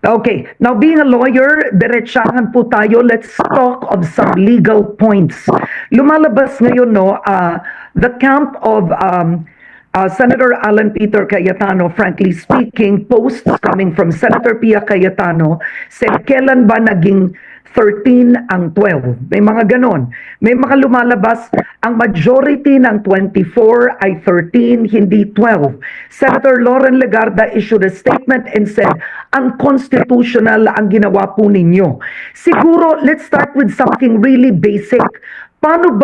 Okay, now being a lawyer, diretsahan po tayo. Let's talk of some legal points. Lumalabas ngayon, no, the camp of Senator Alan Peter Cayetano, frankly speaking, posts coming from Senator Pia Cayetano, said, kailan ba naging 13 ang 12? May mga ganon. May mga lumalabas, ang majority ng 24 ay 13, hindi 12. Senator Lauren Legarda issued a statement and said, unconstitutional ang ginawa po ninyo. Siguro, let's start with something really basic. Paano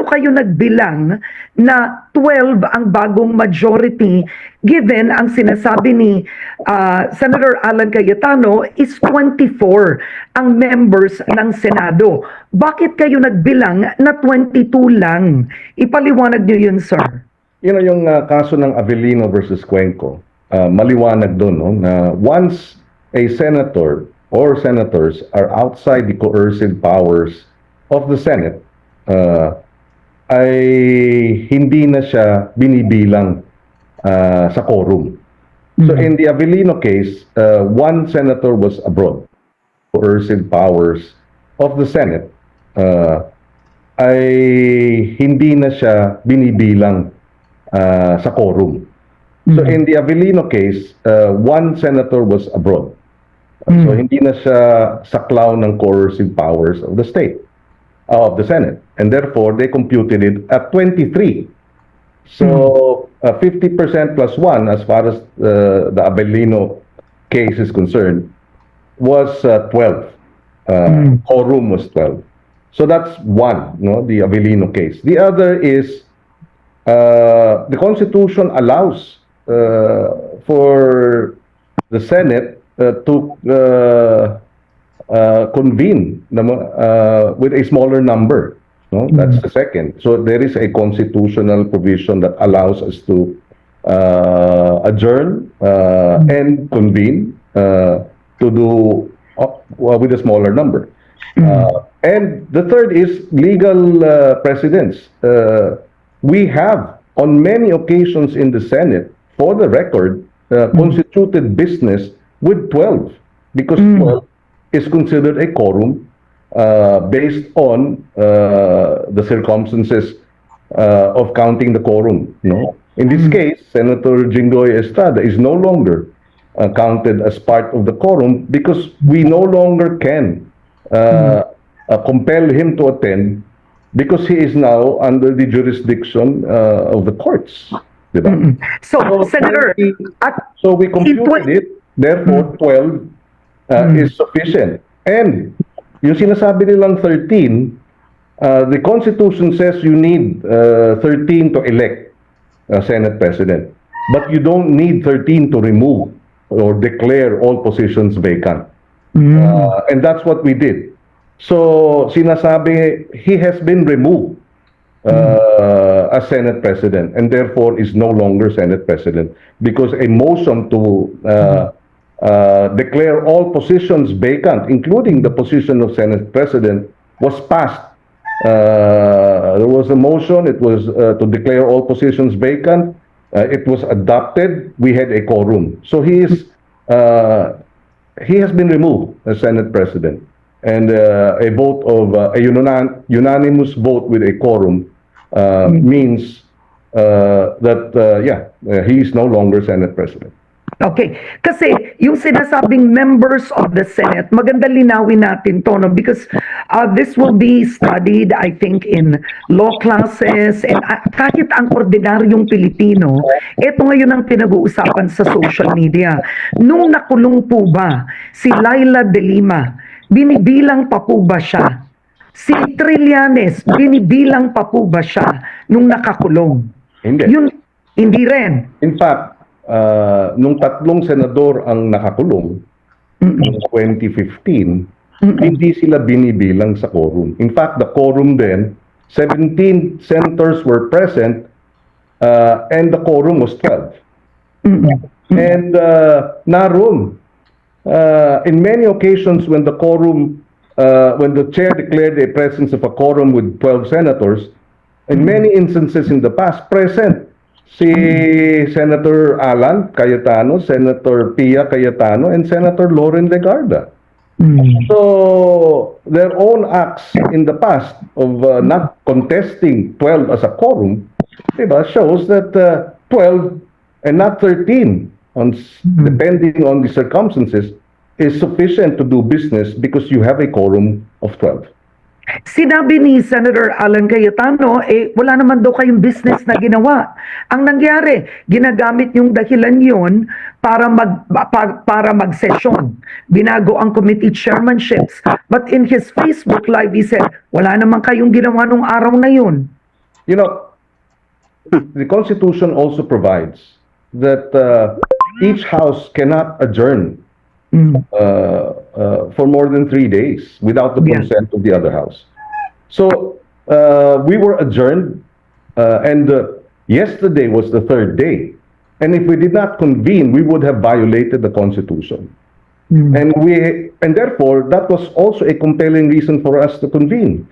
kayo nagbilang na 12 ang bagong majority given ang sinasabi ni Senator Alan Cayetano is 24 ang members ng Senado? Bakit kayo nagbilang na 22 lang? Ipaliwanag niyo yun, sir. Yung kaso ng Avellino versus Cuenco, maliwanag doon, no, na once a senator or senators are outside the coercive powers of the Senate, ay hindi na siya binibilang sa quorum. So in the Avellino case, one senator was abroad. Coercive powers of the Senate ay hindi na siya binibilang sa quorum. So in the Avellino case, one senator was abroad. So hindi na siya saklaw ng coercive powers of the state, of the Senate, and therefore they computed it at 23. So 50% plus 1, as far as the Avellino case is concerned, was 12. Quorum was 12. So that's one, no, the Avellino case. The other is the Constitution allows for the Senate to convene with a smaller number. No? That's the second. So there is a constitutional provision that allows us to adjourn and convene to do with a smaller number. And the third is legal precedents. We have, on many occasions in the Senate, for the record, constituted business with 12, because 12 is considered a quorum based on the circumstances of counting the quorum. No? In this case, Senator Jinggoy Estrada is no longer counted as part of the quorum because we no longer can compel him to attend because he is now under the jurisdiction of the courts. Diba? So, Senator, so we computed it, therefore 12 is sufficient. And yung sinasabi nilang 13, the Constitution says you need 13 to elect a Senate President. But you don't need 13 to remove or declare all positions vacant. And that's what we did. So sinasabi, he has been removed as Senate President and therefore is no longer Senate President because a motion to declare all positions vacant, including the position of Senate President, was passed. There was a motion, it was to declare all positions vacant. It was adopted. We had a quorum. So he has been removed as Senate President. And a vote of a unanimous vote with a quorum means that he is no longer Senate President. Okay. Kasi yung sinasabing members of the Senate, maganda linawin natin to, no? Because this will be studied, I think, in law classes, and kahit ang ordinaryong Pilipino, ito ngayon ang pinag-uusapan sa social media. Nung nakulong po ba si Laila de Lima, binibilang pa po ba siya? Si Trillanes, binibilang pa po ba siya nung nakakulong? Hindi. Yun, hindi rin. In fact, nung tatlong senador ang nakakulong noong 2015, hindi sila binibilang sa quorum. In fact, the quorum then, 17 senators were present and the quorum was 12. And naroon, in many occasions when the quorum, when the chair declared a presence of a quorum with 12 senators, in many instances in the past, present si Senator Alan Cayetano, Senator Pia Cayetano, and Senator Lauren Legarda. So, their own acts in the past of not contesting 12 as a quorum, diba, shows that 12 and not 13, depending on the circumstances, is sufficient to do business because you have a quorum of 12. Sinabi ni Senator Alan Cayetano, wala naman daw kayong business na ginawa. Ang nangyari, ginagamit yung dahilan yun para mag-session. Binago ang committee chairmanships. But in his Facebook Live, he said, wala naman kayong ginawa nung araw na yun. You know, the Constitution also provides that each house cannot adjourn for more than 3 days without the consent of the other house. So we were adjourned, and yesterday was the third day. And if we did not convene, we would have violated the Constitution. And therefore, that was also a compelling reason for us to convene.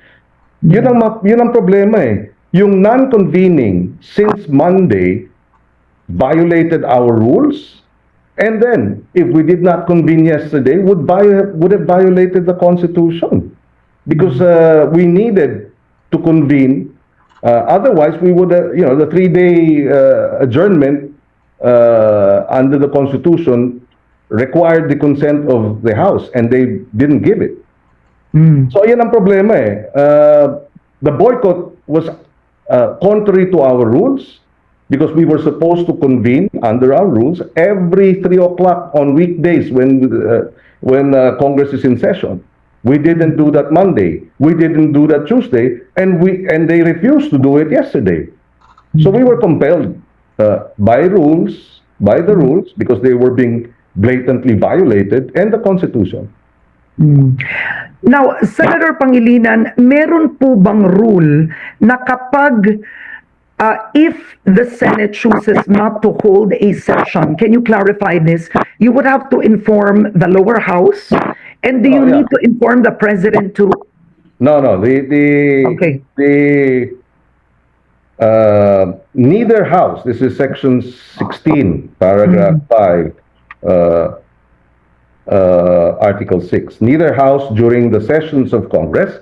Yun ang problema eh. Yung non-convening since Monday violated our rules. And then, if we did not convene yesterday, would have violated the Constitution, because we needed to convene. Otherwise, we would, the 3-day adjournment under the Constitution required the consent of the House, and they didn't give it. So, yan ang problema eh. The boycott was contrary to our rules, because we were supposed to convene under our rules every 3 o'clock on weekdays when Congress is in session. We didn't do that Monday. We didn't do that Tuesday, and they refused to do it yesterday. So we were compelled by the rules, because they were being blatantly violated, and the Constitution. Now, Senator Pangilinan, meron po bang rule na kapag if the Senate chooses not to hold a session, can you clarify this? You would have to inform the lower house, and do you need to inform the president too? No. Okay. Neither house. This is section 16, paragraph 5, article 6. Neither house during the sessions of Congress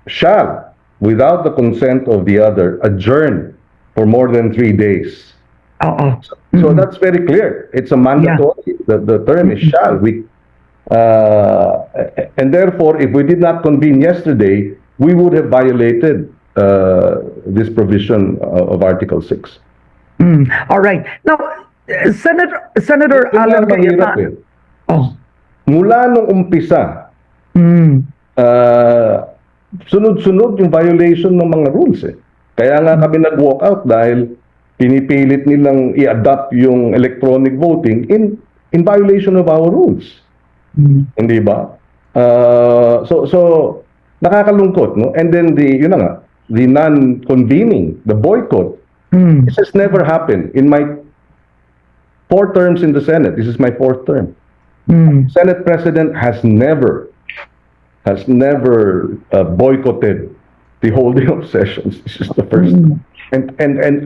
shall, without the consent of the other, adjourn for more than 3 days. So that's very clear. It's a mandatory. The term is shall. And therefore, if we did not convene yesterday, we would have violated this provision of Article 6. All right. Now, Senator Alan Cayetano. Mula nung umpisa, sunod-sunod yung violation ng mga rules eh. Kaya nga kami nag-walk out dahil pinipilit nilang i-adapt yung electronic voting in violation of our rules. Hindi ba? So nakakalungkot, no? And then the non-convening, the boycott, this has never happened in my 4 terms in the Senate. This is my 4th term. Senate President has never boycotted the holding of sessions. This is the first, and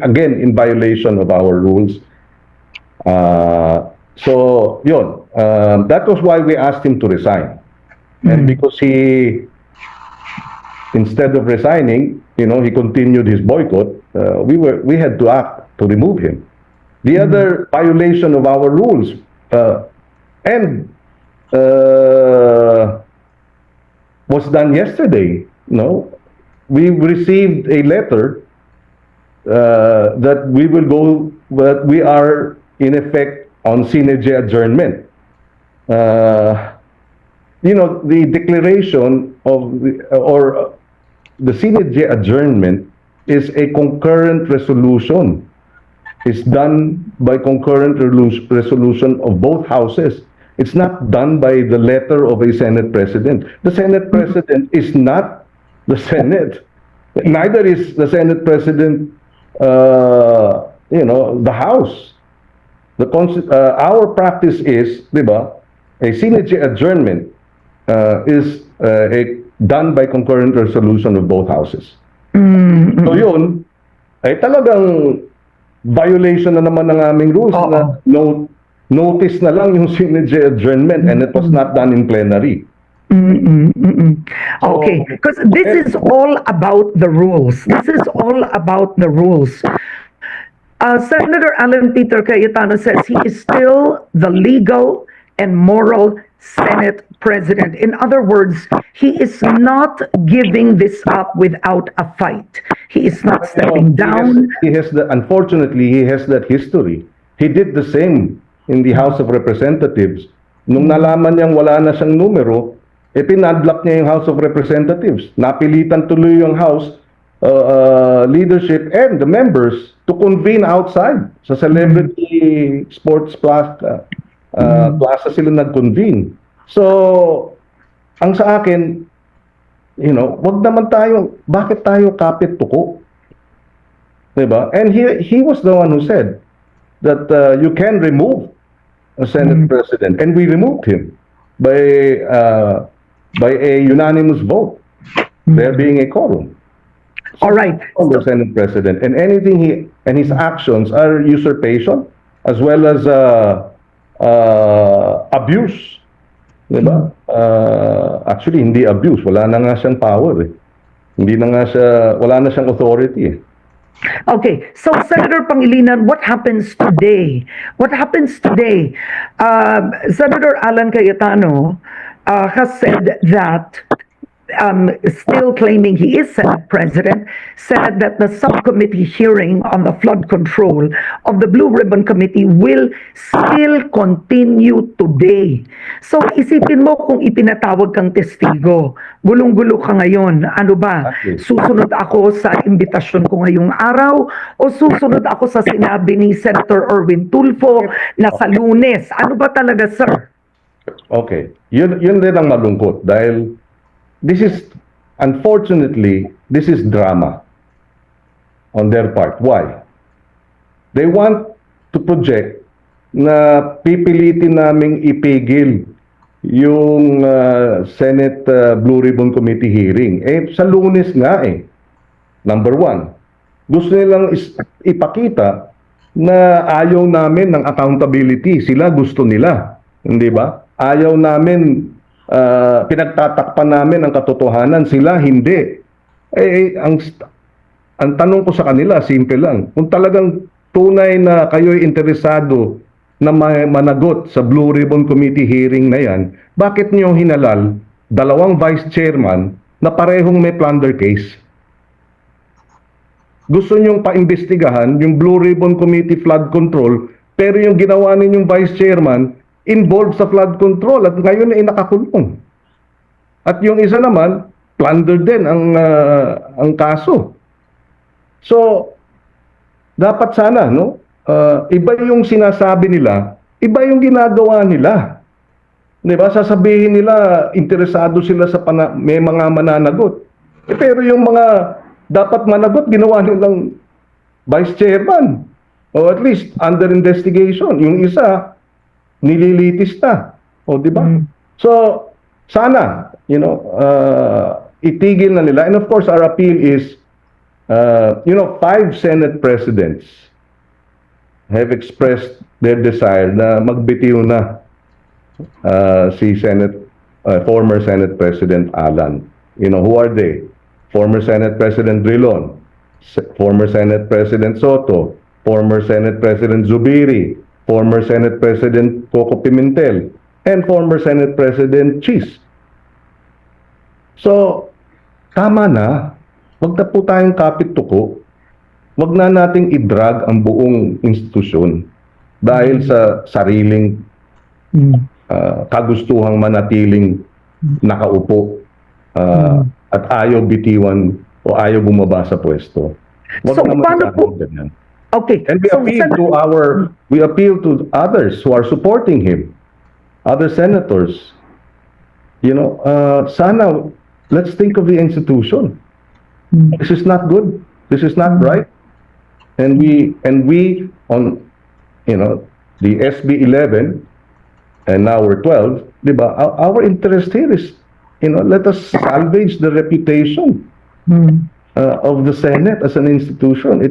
again in violation of our rules. So yun, that was why we asked him to resign, and because he, instead of resigning, he continued his boycott. We had to act to remove him. The other violation of our rules, was done yesterday. We received a letter that we are in effect on sine die adjournment. The declaration of the sine die adjournment is a concurrent resolution. It's done by concurrent resolution of both houses. It's not done by the letter of a Senate President. The Senate President is not the Senate. Neither is the Senate President, the House. Our practice is, diba, a sine die adjournment is done by concurrent resolution of both houses. So yun, ay talagang violation na naman ng aming rules Oo. na notice na lang yung Senate adjournment and it was not done in plenary. Okay, because this is all about the rules. This is all about the rules. Senator Alan Peter Cayetano says he is still the legal and moral Senate President. In other words, he is not giving this up without a fight. He is not stepping down. Unfortunately, he has that history. He did the same in the House of Representatives. Nung nalaman niyang wala na siyang numero, pinadlock niya yung House of Representatives. Napilitan tuloy yung House leadership and the members to convene outside sa Celebrity Sports Plaza sila nag-convene. So, ang sa akin, wag naman tayo, bakit tayo kapit tuko? Diba? And he was the one who said that you can remove a Senate President, and we removed him by a unanimous vote, there being a quorum. All right. The Senate President, and his actions are usurpation as well as abuse. Diba? Actually, hindi abuse. Wala na nga siyang power. Wala na siyang authority. Okay, so Senator Pangilinan, what happens today? What happens today? Senator Alan Cayetano has said that, still claiming he is Senate President, said that the subcommittee hearing on the flood control of the Blue Ribbon Committee will still continue today. So isipin mo kung ipinatawag kang testigo, gulong-gulo ka ngayon, ano ba? Susunod ako sa imbitasyon ko ngayong araw o susunod ako sa sinabi ni Senator Erwin Tulfo na sa Lunes? Ano ba talaga, sir? Okay, yun din ang malungkot dahil unfortunately, this is drama on their part. Why? They want to project na pipilitin naming ipigil yung Senate Blue Ribbon Committee hearing. Sa Lunes nga Number one, gusto nilang ipakita na ayaw namin ng accountability. Sila gusto nila. Hindi ba? Ayaw namin pinagtatakpan namin ang katotohanan, sila hindi. Ang tanong ko sa kanila, simple lang. Kung talagang tunay na kayo'y interesado na managot sa Blue Ribbon Committee hearing na yan, bakit niyo hinalal 2 vice chairman na parehong may plunder case? Gusto niyong paimbestigahan yung Blue Ribbon Committee flood control, pero yung ginawa ninyong vice chairman involved sa flood control at ngayon ay nakakulong. At yung isa naman, plunder din ang kaso. So, dapat sana, iba yung sinasabi nila, iba yung ginagawa nila. Diba? Sasabihin nila, interesado sila sa may mga mananagot. Pero yung mga dapat managot, ginawa nilang vice chairman. O at least, under investigation. Yung isa, nililitis na. O, di ba? So, sana, itigil na nila. And of course, our appeal is, 5 Senate presidents have expressed their desire na magbitiw na si former Senate President Alan. Who are they? Former Senate President Drilon, former Senate President Soto, former Senate President Zubiri, former Senate President Coco Pimentel, and former Senate President Cheese. So, tama na. Wag na po tayong kapit-tuko. Wag na nating i-drag ang buong institusyon dahil sa sariling kagustuhang manatiling nakaupo at ayaw bitiwan o ayaw bumaba sa pwesto. Wag So, naman paano po? ganyan. Okay. And we appeal to others who are supporting him, other senators. Sana let's think of the institution. This is not good. This is not right. And we on the SB 11 and now we're 12, diba? Our interest here is let us salvage the reputation of the Senate as an institution.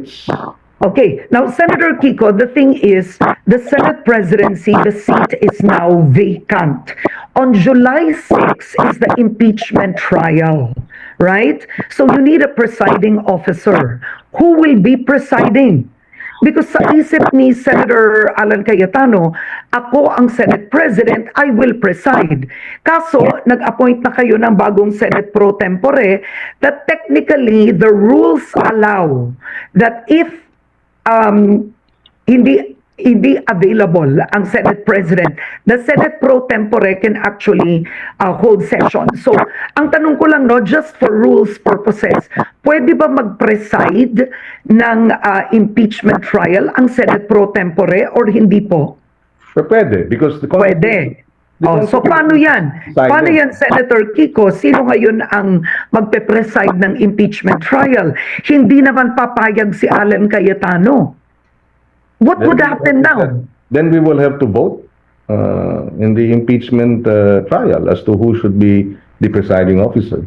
Okay, now Senator Kiko, the thing is, the Senate presidency, the seat is now vacant. On July 6 is the impeachment trial, right? So you need a presiding officer. Who will be presiding? Because sa isip ni Senator Alan Cayetano, ako ang Senate President, I will preside. Kaso, nag-appoint na kayo ng bagong Senate pro tempore that technically the rules allow that if hindi available ang Senate President, the Senate pro tempore can actually hold session. So, ang tanong ko lang, no, just for rules purposes, pwede ba mag-preside ng impeachment trial ang Senate pro tempore or hindi po? Pero pwede, because the Pwede. Oh, so paano yan? Paano yan, Senator Kiko? Sino ngayon ang magpe-preside ng impeachment trial? Hindi naman papayag si Alan Cayetano. What would happen now? Then we will have to vote in the impeachment trial as to who should be the presiding officer.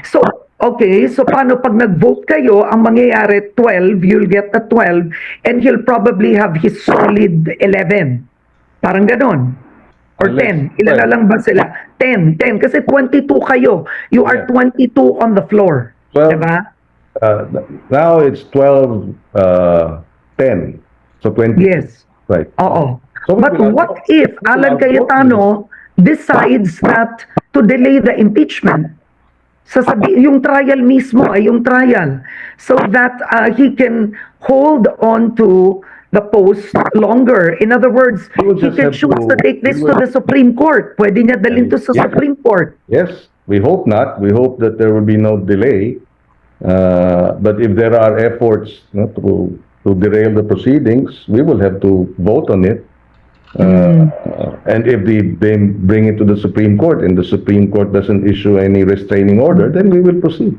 So, okay, so paano pag nag-vote kayo, ang mangyayari 12, you'll get a 12, and he'll probably have his solid 11. Parang ganon. Or 10. Ilan na lang ba sila? 10. Kasi 22 kayo. You are 22 on the floor. Well, diba? Now it's 12, 10. So 20. Yes. Right. Oo. So But what if Alan Cayetano decides that to delay the impeachment? Yung trial mismo ay yung trial. So that he can hold on to the post longer. In other words, He will he just can have choose to take this to the Supreme Court. Pwede niya dalhin to sa Yeah. Supreme Court. Yes, we hope not. We hope that there will be no delay. But if there are efforts, to derail the proceedings, we will have to vote on it. And if they bring it to the Supreme Court and the Supreme Court doesn't issue any restraining order, then we will proceed.